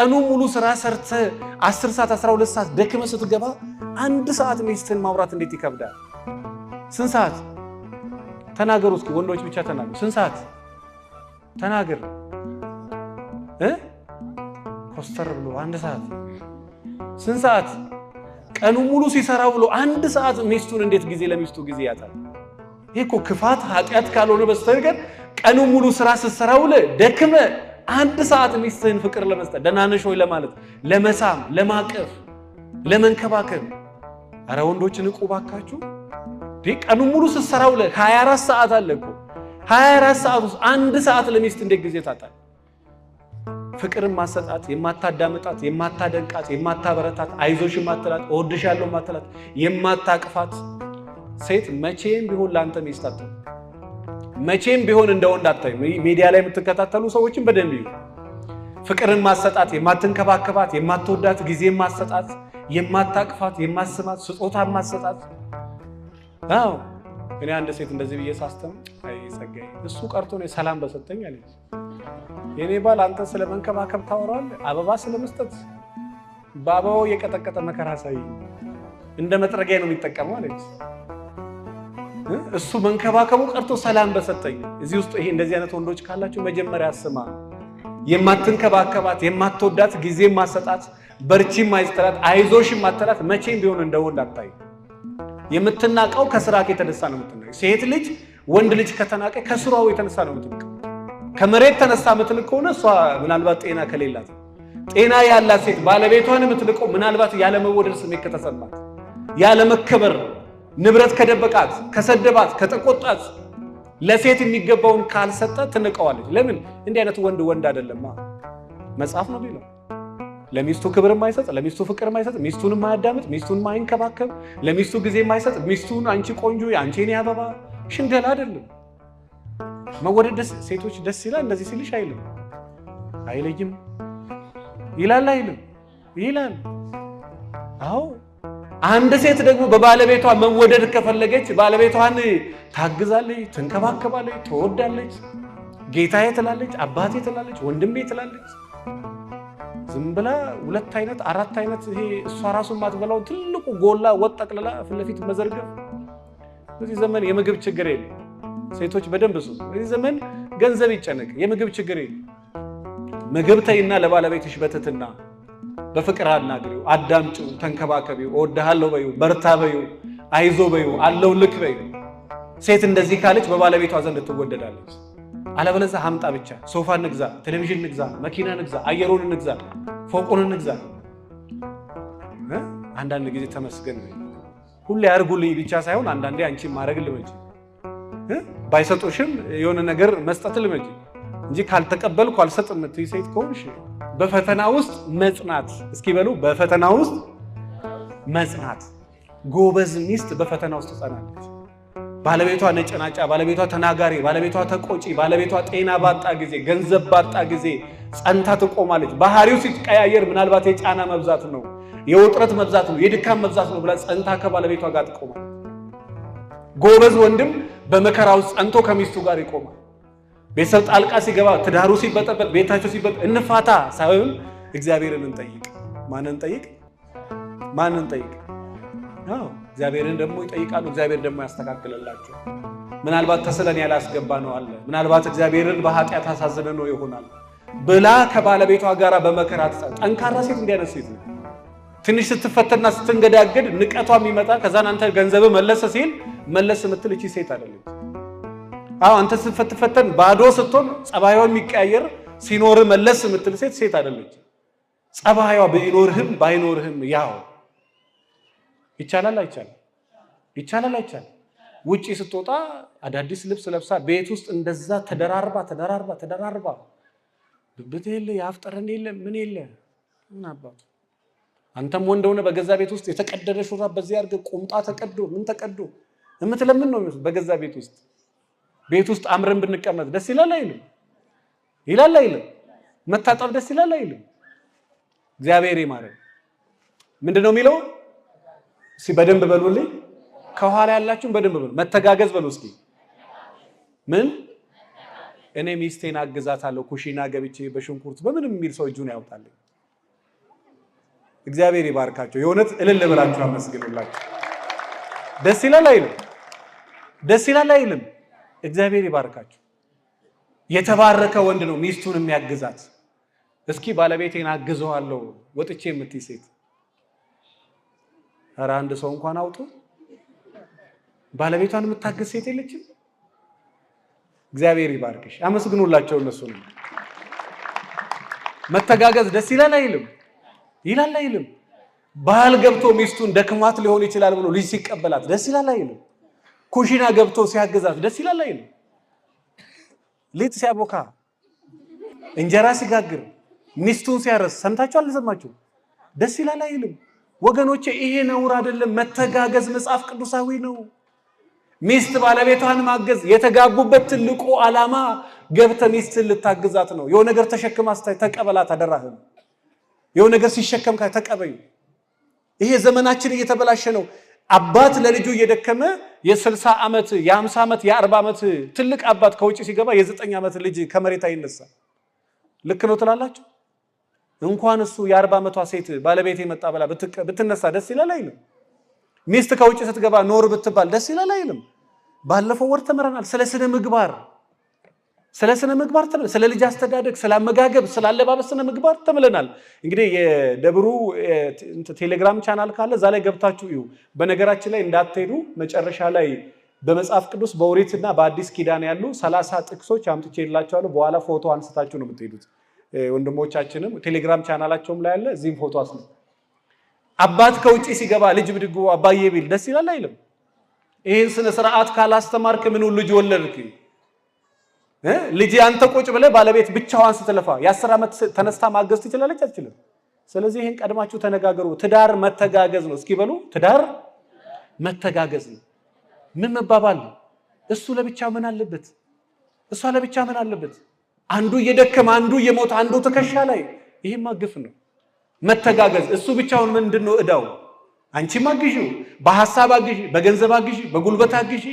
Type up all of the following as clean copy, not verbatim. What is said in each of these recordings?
ቀኑ ሙሉ ስራ ሰርተ 10 ሰዓት 12 ሰዓት ደክመ ስትገባ 1 ሰዓት ሚስትን ማውራት እንዴት ይከብዳል? ስንት ሰዓት ተናገሩ እስኪ ወንዶች ብቻ ተናገሩ። ስንት ሰዓት ተናገር ኮስተር ብሎ 1 ሰዓት ስንት ሰዓት ቀኑ ሙሉ ሲሰራ ብሎ 1 ሰዓት ሚስቱን እንዴት ጊዜ ለሚስቱ ጊዜ ያጣል? ይሄ እኮ ክፋት ኃጢአት ካልሆነ በስተቀር ቀኑ ሙሉ ስራ ስትሰራ ብለ ደክመ 1 ሰዓት ሚስትህን ፍቅር ለመስጠት ደህና ነሽ ወይ ለማለት ለመሳም ለማቀፍ ለመንከባከብ አረ ወንዶች ንቁ ባካችሁ። ቀኑ ሙሉ ስትሰራ ብለ 24 ሰዓት አለ እኮ 24 ሰዓት ውስጥ 1 ሰዓት ለሚስት እንዴት ጊዜ ታጣል? ፍቅርን ማሰጣት የማታዳምጣት የማታደንቃት የማታበረታት አይዞሽ የማትላት እወድሻለሁ የማትላት የማታቅፋት ሴት መቼም ቢሆን ላንተ ሚስት አትሆንም። መቼም ቢሆን እንደ ወንድ አታይም። ሚዲያ ላይ የምትከታተሉ ሰዎችን በደንብ ይዩ። ፍቅርን ማሰጣት የማትንከባከባት የማትወዳት ጊዜ ማሰጣት የማታቅፋት የማስማት ስጦታ ማሰጣት። አዎ እኔ አንድ ሴት እንደዚህ ብዬ ሳስተም አይ ጸጋዬ እሱ ቀርቶ ነው ሰላም በሰጠኝ አለች። የኔ ባል አንተ ስለመንከባከብ ታወራለህ፣ አበባ ስለመስጠት በአበባው የቀጠቀጠ መከራ ሳይ እንደ መጥረጊያ ነው የሚጠቀመው አለች። እሱ መንከባከቡ ቀርቶ ሰላም በሰጠኝ። እዚህ ውስጥ ይሄ እንደዚህ አይነት ወንዶች ካላችሁ መጀመሪያ አስማ። የማትንከባከባት የማትወዳት ጊዜ ማሰጣት በርቺ ማይስተራት አይዞሽ ማተራት መቼም ቢሆን እንደ ወንድ አታይ። የምትናቀው ከስራው የተነሳ ነው የምትናቀው። ሴት ልጅ ወንድ ልጅ ከተናቀ ከስራው የተነሳ ነው የምትናቀው። ከመሬት ተነሳ የምትልቅ ከሆነ እሷ ምናልባት ጤና ከሌላት፣ ጤና ያላት ሴት ባለቤቷን የምትልቀው ምናልባት ያለ መወደድ ስሜት ከተሰማት፣ ያለ መከበር ንብረት ከደበቃት፣ ከሰደባት፣ ከተቆጣት፣ ለሴት የሚገባውን ካልሰጠ ትንቀዋለች። ለምን? እንዲህ አይነት ወንድ አይደለማ። መጽሐፍ ነው ቢለው ለሚስቱ ክብር የማይሰጥ ለሚስቱ ፍቅር የማይሰጥ ሚስቱን የማያዳምጥ ሚስቱን የማይንከባከብ ለሚስቱ ጊዜ የማይሰጥ ሚስቱን አንቺ ቆንጆ አንቺ እኔ አበባ ሽንገላ አይደለም። መወደድ ሴቶች ደስ ይላል እንደዚህ ሲልሽ አይልም አይለይም ይላል አይልም ይላል። አዎ አንድ ሴት ደግሞ በባለቤቷ መወደድ ከፈለገች ባለቤቷን ታግዛለች፣ ትንከባከባለች፣ ትወዳለች፣ ጌታዬ ትላለች፣ አባቴ ትላለች፣ ወንድሜ ትላለች። ዝም ብላ 2 አይነት 4 አይነት ይሄ እሷ ራሱ ማትበላው ትልቁ ጎላ ወጥ ጠቅልላ ፊት ለፊት መዘርገፍ። በዚህ ዘመን የምግብ ችግር የለም። ሴቶች በደንብ እሱ በዚህ ዘመን ገንዘብ ይጨነቅ የምግብ ችግር የለም። ምግብ ተይና ለባለቤትሽ በትትና በፍቅር አናግሪው፣ አዳምጪው፣ ተንከባከቢው፣ እወድሃለሁ በይው፣ በርታ በይው፣ አይዞ በይው፣ አለሁልህ በይው። ሴት እንደዚህ ካለች በባለቤቷ ዘንድ ትወደዳለች። አለበለዚያ ሀምጣ ብቻ ሶፋ እንግዛ፣ ቴሌቪዥን እንግዛ፣ መኪና እንግዛ፣ አየሩን እንግዛ፣ ፎቁን እንግዛ። አንዳንድ ጊዜ ተመስገን ሁሌ ያርጉልኝ ብቻ ሳይሆን አንዳንዴ አንቺ ማድረግ ልመጂ፣ ባይሰጡሽም የሆነ ነገር መስጠት ልመጂ እንጂ ካልተቀበልኩ አልሰጥም የምትይ ሴት ከሆንሽ በፈተና ውስጥ መጽናት። እስኪ በሉ በፈተና ውስጥ መጽናት። ጎበዝ ሚስት በፈተና ውስጥ ጸናለች። ባለቤቷ ነጭናጫ፣ ባለቤቷ ተናጋሪ፣ ባለቤቷ ተቆጪ፣ ባለቤቷ ጤና ባጣ ጊዜ፣ ገንዘብ ባጣ ጊዜ ጸንታ ትቆማለች። ባህሪው ሲቀያየር ምናልባት የጫና መብዛት ነው፣ የውጥረት መብዛት ነው፣ የድካም መብዛት ነው ብላ ጸንታ ከባለቤቷ ጋር ትቆማለች። ጎበዝ ወንድም በመከራ ውስጥ ጸንቶ ከሚስቱ ጋር ይቆማል። ቤተሰብ ጣልቃ ሲገባ፣ ትዳሩ ሲበጠበጥ፣ ቤታቸው ሲበጠ እንፋታ ሳይሆን እግዚአብሔርን እንጠይቅ። ማንን እንጠይቅ? ማንን እንጠይቅ? አዎ እግዚአብሔርን ደግሞ ይጠይቃሉ። እግዚአብሔር ደግሞ ያስተካክልላቸው። ምናልባት ተስለን ያላስገባ ነው አለ። ምናልባት እግዚአብሔርን በኃጢአት አሳዝነ ነው ይሆናል ብላ ከባለቤቷ ጋር በመከራ ጠንካራ ሴት እንዲያነስ ሴት ነው። ትንሽ ስትፈተና ስትንገዳገድ ንቀቷ የሚመጣ ከዛን አንተ ገንዘብ መለሰ ሲል መለስ የምትል እቺ ሴት አይደለች። አዎ አንተ ስትፈተን ባዶ ስትሆን ጸባይዋ የሚቀያየር ሲኖር መለስ የምትል ሴት አይደለች። ጸባይዋ ቢኖርህም ባይኖርህም ያው ይቻላል አይቻልም? ይቻላል አይቻልም? ውጪ ስትወጣ አዳዲስ ልብስ ለብሳ ቤት ውስጥ እንደዛ ተደራርባ ብብት የለ ያፍጠረን የለ ምን የለ ምን አባቱ። አንተም ወንድ ሆነ በገዛ ቤት ውስጥ የተቀደደ ሹራብ በዚህ አድርገህ ቁምጣ ተቀዶ ምን ተቀዶ እምትለምን ነው በገዛ ቤት ውስጥ አምረን ብንቀመጥ ደስ ይላል አይልም? ይላል አይልም? መታጠብ ደስ ይላል አይልም? እግዚአብሔር ይማረን። ምንድነው የሚለው? እስኪ በደንብ በሉልኝ። ከኋላ ያላችሁን በደንብ በሉ። መተጋገዝ በሉ እስኪ። ምን? እኔ ሚስቴን አግዛታለሁ ኩሽና ገብቼ በሽንኩርት በምንም የሚል ሰው እጁን ያውጣልኝ። እግዚአብሔር ይባርካቸው። የእውነት እልል ብላችሁ አመስግኑላችሁ። ደስ ይላል አይልም? ደስ ይላል አይልም? እግዚአብሔር ይባርካችሁ። የተባረከ ወንድ ነው ሚስቱን የሚያግዛት። እስኪ ባለቤቴን አግዘዋለሁ ወጥቼ የምትይ ሴት ኧረ አንድ ሰው እንኳን አውጡ። ባለቤቷን የምታግዝ ሴት የለችም? እግዚአብሔር ይባርክሽ። አመስግኑላቸው እነሱ ነው። መተጋገዝ ደስ ይላል አይልም? ይላል አይልም? ባል ገብቶ ሚስቱን ደክሟት ሊሆን ይችላል ብሎ ልጅ ሲቀበላት ደስ ይላል አይልም? ኩሽና ገብቶ ሲያግዛት ደስ ይላል አይልም? ሊጥ ሲያቦካ እንጀራ ሲጋግር ሚስቱን ሲያረስ ሰምታችሁ አልሰማችሁ? ደስ ይላል አይልም? ወገኖቼ ይሄ ነውር አይደለም። መተጋገዝ መጽሐፍ ቅዱሳዊ ነው። ሚስት ባለቤቷን ማገዝ የተጋቡበት ትልቁ ዓላማ ገብተ ሚስትን ልታግዛት ነው። የሆነ ነገር ተሸክማ ስታይ ተቀበላት፣ አደራህም። የሆነ ነገር ሲሸከም ተቀበዩ። ይሄ ዘመናችን እየተበላሸ ነው። አባት ለልጁ እየደከመ የ60 ዓመት የ50 ዓመት የ40 ዓመት ትልቅ አባት ከውጭ ሲገባ የ9 ዓመት ልጅ ከመሬት አይነሳ። ልክ ነው ትላላችሁ? እንኳን እሱ የ40 ዓመቷ ሴት ባለቤቴ መጣ ብላ ብትነሳ ደስ ይላል አይልም? ሚስት ከውጭ ስትገባ ኖር ብትባል ደስ ይላል አይልም? ባለፈው ወር ተመረናል ስለ ስነ ምግባር፣ ስለ ልጅ አስተዳደግ፣ ስለ አመጋገብ፣ ስለ አለባበስ ስነ ምግባር ተምለናል። እንግዲህ የደብሩ ቴሌግራም ቻናል ካለ እዛ ላይ ገብታችሁ እዩ። በነገራችን ላይ እንዳትሄዱ መጨረሻ ላይ በመጽሐፍ ቅዱስ በኦሪትና በአዲስ ኪዳን ያሉ 30 ጥቅሶች አምጥቼላችኋለሁ። በኋላ ፎቶ አንስታችሁ ነው የምትሄዱት። ወንድሞቻችንም ቴሌግራም ቻናላቸውም ላይ አለ፣ እዚህም ፎቶ አስነ። አባት ከውጪ ሲገባ ልጅ ብድጉ አባዬ ቢል ደስ ይላል አይልም? ይሄን ስነ ስርዓት ካላስተማርክ ምን ልጅ ወለድክ? ልጅ አንተ ቁጭ ብለህ ባለቤት ብቻዋን ስትለፋ የ10 ዓመት ተነስታ ማገዝ ትችላለች? አትችልም። ስለዚህ ይሄን ቀድማችሁ ተነጋገሩ። ትዳር መተጋገዝ ነው። እስኪ በሉ ትዳር መተጋገዝ ነው። ምን መባባል ነው? እሱ ለብቻ ምን አለበት? እሷ ለብቻ ምን አለበት? አንዱ እየደከመ አንዱ እየሞተ አንዱ ትከሻ ላይ፣ ይሄማ ግፍ ነው። መተጋገዝ እሱ ብቻውን ምንድነው እዳው? አንቺም አግዢ፣ በሐሳብ አግዢ፣ በገንዘብ አግዢ፣ በጉልበት አግዢ፣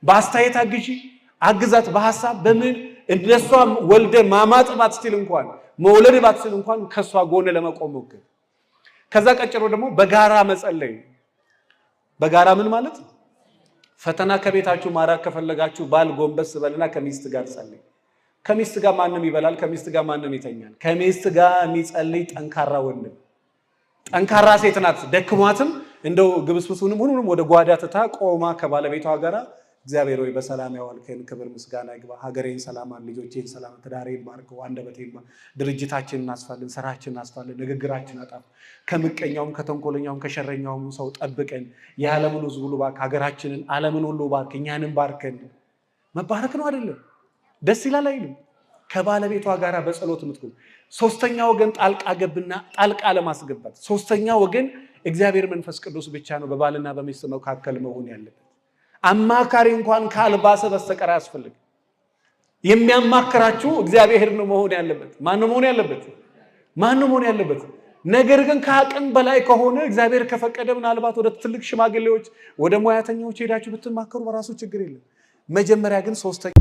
በአስተያየት አግዢ፣ አግዛት በሐሳብ በምን እንደሷም ወልደ ማማጥ ባትችል እንኳን መውለድ ባትችል እንኳን ከሷ ጎን ለመቆም ሞክር። ከዛ ቀጭሮ ደግሞ በጋራ መጸለይ። በጋራ ምን ማለት? ፈተና ከቤታችሁ ማራቅ ከፈለጋችሁ ባል ጎንበስ በልና ከሚስት ጋር ጸልይ። ከሚስት ጋር ማንም ይበላል፣ ከሚስት ጋር ማንም ይተኛል። ከሚስት ጋር የሚጸልይ ጠንካራ ወንድ፣ ጠንካራ ሴት ናት። ደክሟትም እንደው ግብስብሱንም ሁሉንም ወደ ጓዳ ትታ ቆማ ከባለቤቷ ጋር እግዚአብሔር ሆይ በሰላም ያዋልከን፣ ክብር ምስጋና ይግባ፣ ሀገሬን ሰላም፣ ልጆቼን ሰላም፣ ትዳሬን ባርከው፣ አንደበቴን፣ ድርጅታችንን አስፋልን፣ ስራችንን አስፋልን፣ ንግግራችን አጣፍ፣ ከምቀኛውም ከተንኮለኛውም ከሸረኛውም ሰው ጠብቀን፣ የዓለምን ሕዝብ ሁሉ ባርክ፣ ሀገራችንን ዓለምን ሁሉ ባርክ፣ እኛንም ባርከን። መባረክ ነው አይደለም? ደስ ይላል አይልም? ከባለቤቷ ጋር በጸሎት ምትኩ። ሶስተኛ ወገን ጣልቃ ገብና ጣልቃ ለማስገባት ሶስተኛ ወገን እግዚአብሔር መንፈስ ቅዱስ ብቻ ነው በባልና በሚስት መካከል መሆን ያለበት። አማካሪ እንኳን ካልባሰ በስተቀር አያስፈልግም። የሚያማክራችሁ እግዚአብሔር ነው መሆን ያለበት። ማን ነው መሆን ያለበት? ማን ነው መሆን ያለበት? ነገር ግን ከአቅም በላይ ከሆነ እግዚአብሔር ከፈቀደ ምናልባት ወደ ትልቅ ሽማግሌዎች ወደ ሙያተኞች ሄዳችሁ ብትማከሩ በራሱ ችግር የለም። መጀመሪያ ግን ሶስተኛ